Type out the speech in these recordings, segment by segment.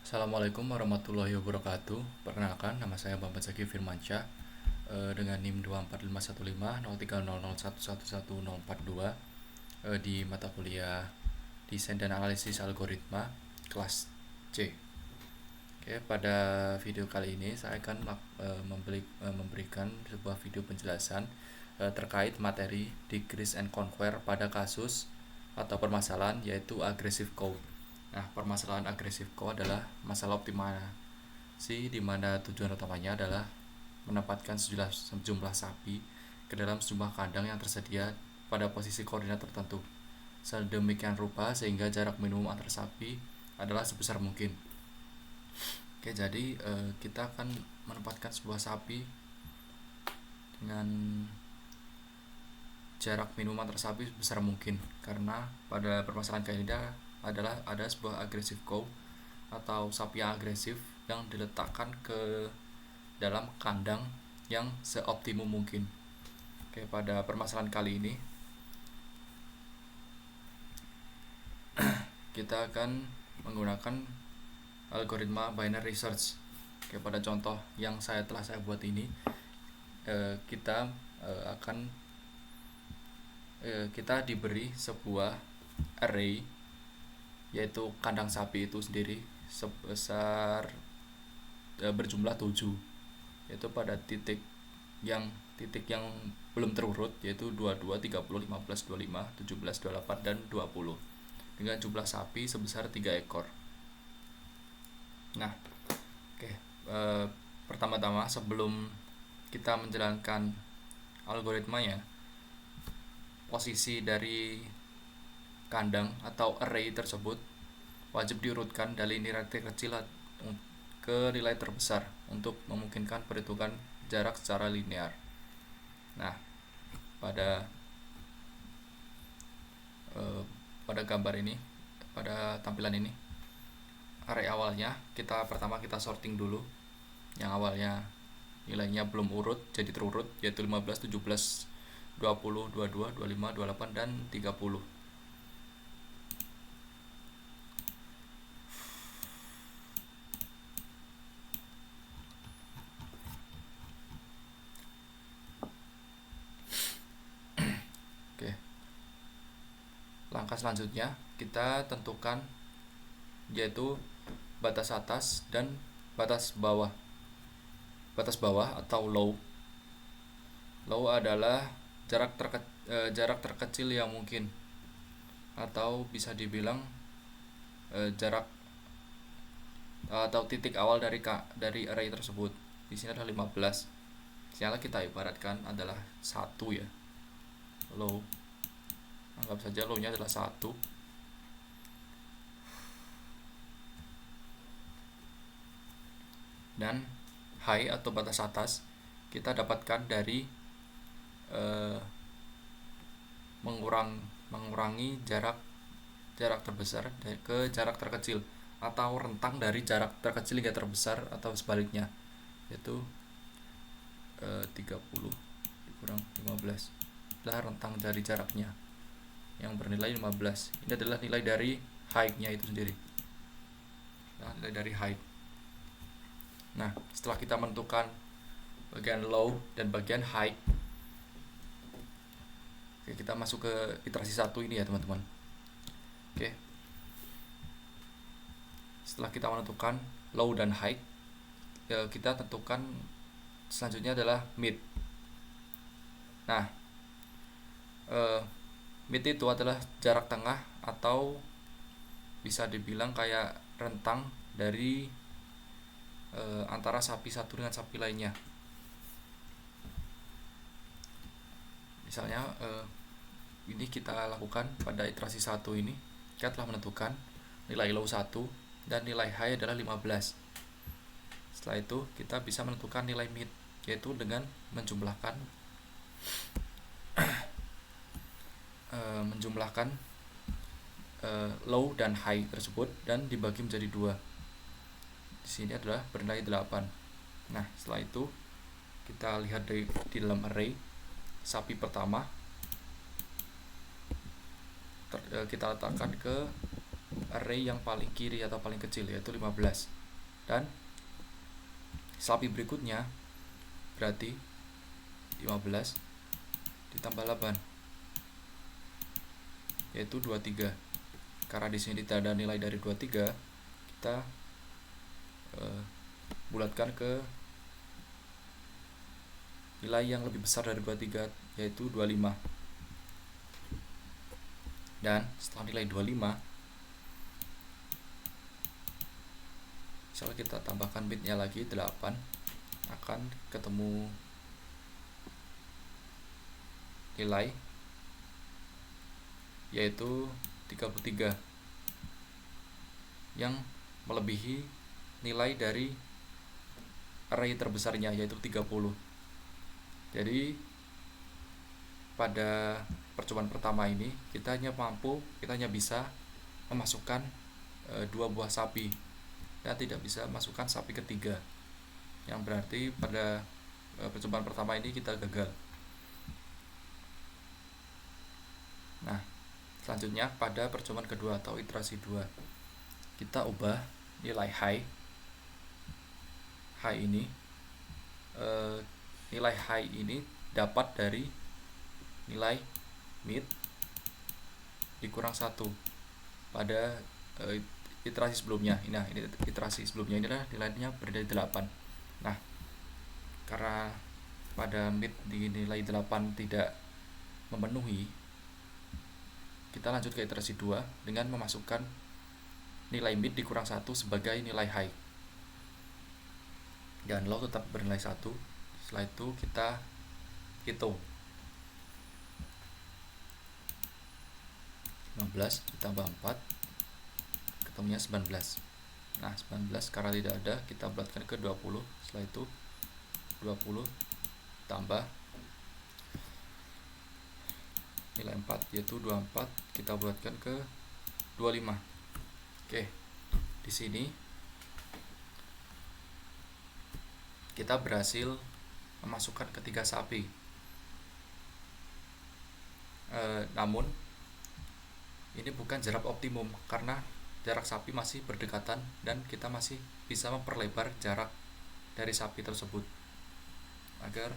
Assalamualaikum warahmatullahi wabarakatuh. Perkenalkan, nama saya Bambang Zaki Firmansyah dengan NIM 245150300111142 di mata kuliah Desain dan Analisis Algoritma kelas C. Oke, pada video kali ini saya akan memberikan sebuah video penjelasan terkait materi Decrease and Conquer pada kasus atau permasalahan yaitu aggressive code. Nah, permasalahan aggressive code adalah masalah optimasi di mana tujuan utamanya adalah menempatkan sejumlah sapi ke dalam sejumlah kandang yang tersedia pada posisi koordinat tertentu sedemikian rupa sehingga jarak minimum antar sapi adalah sebesar mungkin. Oke, jadi kita akan menempatkan sebuah sapi dengan jarak minimum antar sapi sebesar mungkin, karena pada permasalahan kali ini adalah ada sebuah aggressive cow atau sapi yang agresif yang diletakkan ke dalam kandang yang seoptimum mungkin. Oke, pada permasalahan kali ini kita akan menggunakan algoritma binary search. Oke, pada contoh yang telah saya buat ini, kita diberi sebuah array, yaitu kandang sapi itu sendiri sebesar berjumlah 7, yaitu pada titik yang belum terurut, yaitu 22, 30, 15, 25, 17, 28 dan 20 dengan jumlah sapi sebesar 3 ekor. Nah, oke, pertama-tama sebelum kita menjalankan algoritmanya, posisi dari kandang atau array tersebut wajib diurutkan dari nilai terkecil ke nilai terbesar untuk memungkinkan perhitungan jarak secara linear. Nah, pada gambar ini, pada tampilan ini, array awalnya kita sorting dulu. Yang awalnya nilainya belum urut jadi terurut, yaitu 15, 17, 20, 22, 25, 28 dan 30. Oke. Langkah selanjutnya kita tentukan yaitu batas atas dan batas bawah. Batas bawah atau low. Low adalah jarak terkecil yang mungkin, atau bisa dibilang jarak atau titik awal dari array tersebut. Di sini adalah 15. Sinyalnya kita ibaratkan adalah 1 ya. Low. Anggap saja low-nya adalah 1. Dan high atau batas atas kita dapatkan dari mengurangi jarak terbesar ke jarak terkecil, atau rentang dari jarak terkecil hingga terbesar, atau sebaliknya, yaitu 30 kurang 15 adalah rentang dari jaraknya yang bernilai 15. Ini adalah nilai dari height-nya itu sendiri. Nah, nilai dari height. Nah, setelah kita menentukan bagian low dan bagian high, oke, kita masuk ke iterasi 1 ini ya teman-teman. Oke, setelah kita menentukan low dan high, kita tentukan selanjutnya adalah mid. Nah, mid itu adalah jarak tengah, atau bisa dibilang kayak rentang dari antara sapi satu dengan sapi lainnya. Misalnya ini kita lakukan pada iterasi 1 ini, kita telah menentukan nilai low 1 dan nilai high adalah 15. Setelah itu kita bisa menentukan nilai mid, yaitu dengan menjumlahkan low dan high tersebut dan dibagi menjadi 2. Di sini adalah bernilai 8. Nah, setelah itu kita lihat di dalam array sapi pertama kita letakkan ke array yang paling kiri atau paling kecil, yaitu 15. Dan sapi berikutnya berarti 15 ditambah 8, yaitu 23. Karena di sini tidak ada nilai dari 23, kita bulatkan ke nilai yang lebih besar dari 23, yaitu 25. Dan setelah nilai 25, misalnya kita tambahkan bitnya lagi 8, akan ketemu nilai yaitu 33 yang melebihi nilai dari array terbesarnya, yaitu 30. Jadi pada percobaan pertama ini kita hanya bisa memasukkan 2 buah sapi dan tidak bisa masukkan sapi ketiga, yang berarti pada percobaan pertama ini kita gagal. Nah, selanjutnya pada percobaan kedua atau iterasi 2, kita ubah nilai high ini nilai high ini dapat dari nilai mid dikurang 1 pada iterasi sebelumnya. Ini iterasi sebelumnya, ini adalah nilainya berada di 8. Nah, karena pada mid di nilai 8 tidak memenuhi, kita lanjut ke iterasi 2 dengan memasukkan nilai mid dikurang 1 sebagai nilai high, dan low tetap bernilai 1. Setelah itu kita hitung 15 ditambah 4, ketemunya 19. Nah, 19 karena tidak ada, kita bulatkan ke 20. Setelah itu 20 tambah nilai 4, yaitu 24, kita bulatkan ke 25. Oke, di sini kita berhasil memasukkan ketiga sapi. Namun ini bukan jarak optimum karena jarak sapi masih berdekatan dan kita masih bisa memperlebar jarak dari sapi tersebut agar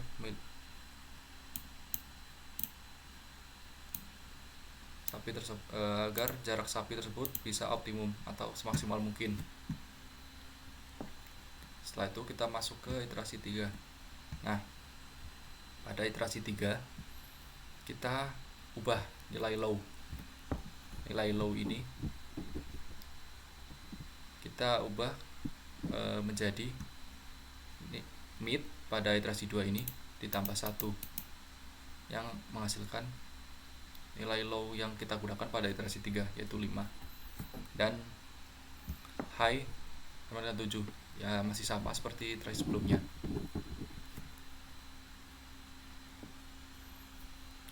jarak sapi tersebut bisa optimum atau semaksimal mungkin. Setelah itu kita masuk ke iterasi 3. Nah, pada iterasi 3 kita ubah nilai low. Nilai low ini kita ubah menjadi mid pada iterasi 2 ini ditambah 1, yang menghasilkan nilai low yang kita gunakan pada iterasi 3, yaitu 5. Dan high sama dengan 7, ya masih sama seperti iterasi sebelumnya,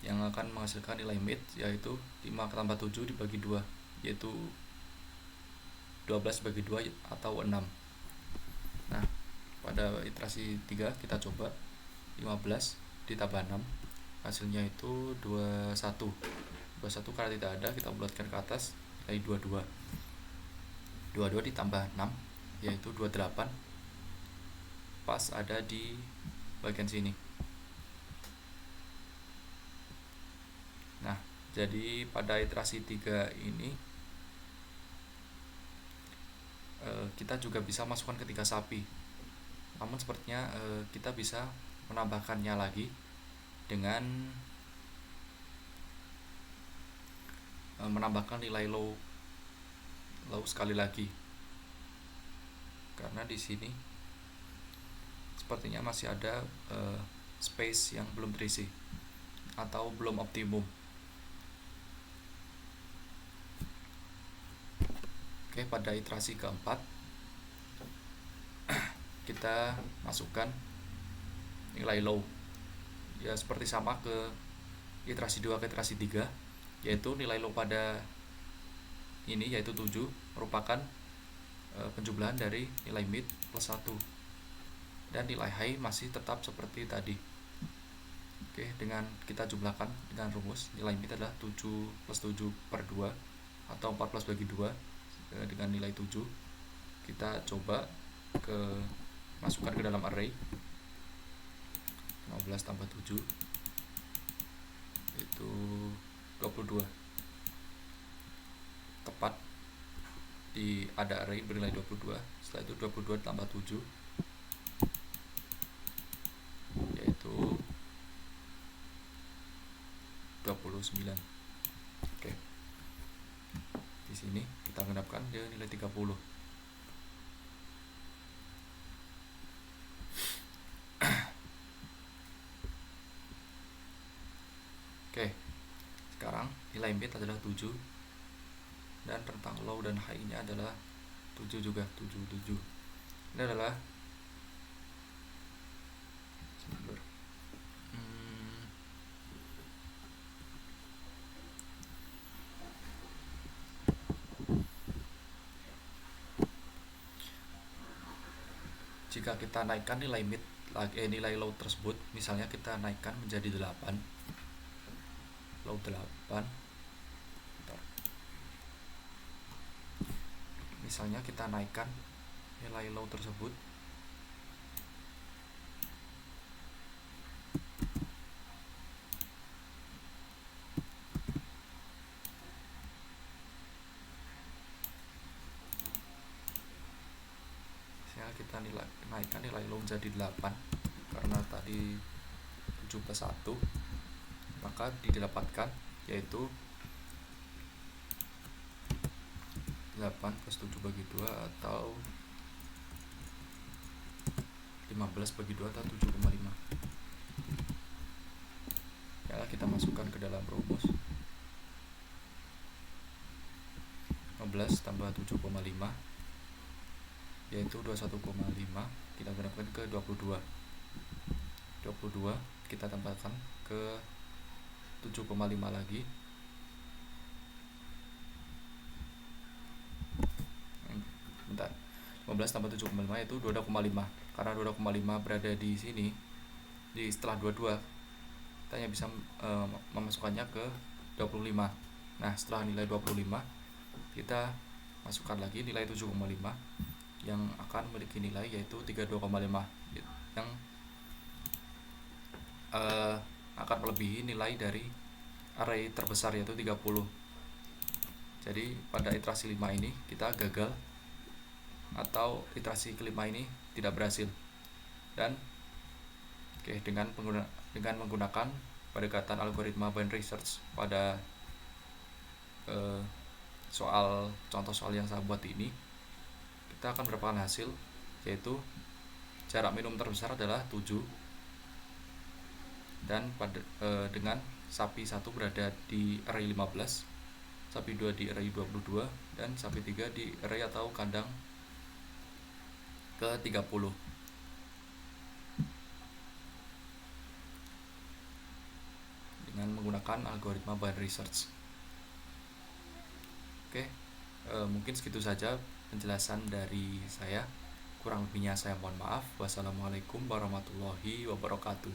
yang akan menghasilkan nilai mid yaitu 5 tambah 7 dibagi 2, yaitu 12 bagi 2 atau 6. Nah, pada iterasi 3 kita coba 15 ditambah 6, hasilnya itu 21. Karena tidak ada, kita bulatkan ke atas nilai 22. 22 ditambah 6 yaitu 28, pas ada di bagian sini. Nah, jadi pada iterasi 3 ini kita juga bisa masukkan ketiga sapi, namun sepertinya kita bisa menambahkannya lagi dengan menambahkan nilai low sekali lagi, karena di sini sepertinya masih ada space yang belum terisi atau belum optimum. Oke, pada iterasi keempat kita masukkan nilai low, ya seperti sama ke iterasi 2 ke iterasi 3, yaitu nilai low pada ini yaitu 7 merupakan penjumlahan dari nilai mid plus 1, dan nilai high masih tetap seperti tadi. Oke, dengan kita jumlahkan dengan rumus, nilai mid adalah 7 plus 7 per 2 atau 14 bagi 2, dengan nilai 7. Kita coba masukkan ke dalam array 15 tambah 7 itu 22. Tepat ada array bernilai 22. Setelah itu 22 tambah 7 yaitu 29. Oke. Di sini kita genapkan dia nilai 30. Oke. Sekarang nilai mid adalah 7 dan rentang low dan high-nya adalah 7 juga, 77. Ini adalah jika kita naikkan nilai mid nilai low tersebut, misalnya kita naikkan menjadi 8, low 8. Misalnya kita naikkan nilai low tersebut kita naikkan nilai low menjadi 8 karena tadi 7 plus 1, maka didapatkan yaitu 8 plus 7 bagi 2 atau 15 bagi 2 atau 7,5. Ya, kita masukkan ke dalam rumus 15 tambah 7,5 yaitu 21,5. Kita genapkan ke 22. 22 kita tambahkan ke 7,5 lagi. Bentar. 15 tambah 7,5 itu 22,5. Karena 22,5 berada di sini, di setelah 22, kita hanya bisa memasukkannya ke 25. Nah, setelah nilai 25, kita masukkan lagi nilai 7,5 yang akan memiliki nilai yaitu 32,5 yang akan melebihi nilai dari array terbesar yaitu 30. Jadi pada iterasi 5 ini kita gagal atau iterasi kelima ini tidak berhasil. Dan dengan menggunakan pendekatan algoritma binary search pada contoh soal yang saya buat ini, kita akan mendapatkan hasil yaitu jarak minimum terbesar adalah 7 dan dengan sapi 1 berada di array 15, sapi 2 di array 22 dan sapi 3 di array atau kandang ke 30. Dengan menggunakan algoritma binary search. Oke, mungkin segitu saja penjelasan dari saya. Kurang lebihnya saya mohon maaf. Wassalamualaikum warahmatullahi wabarakatuh.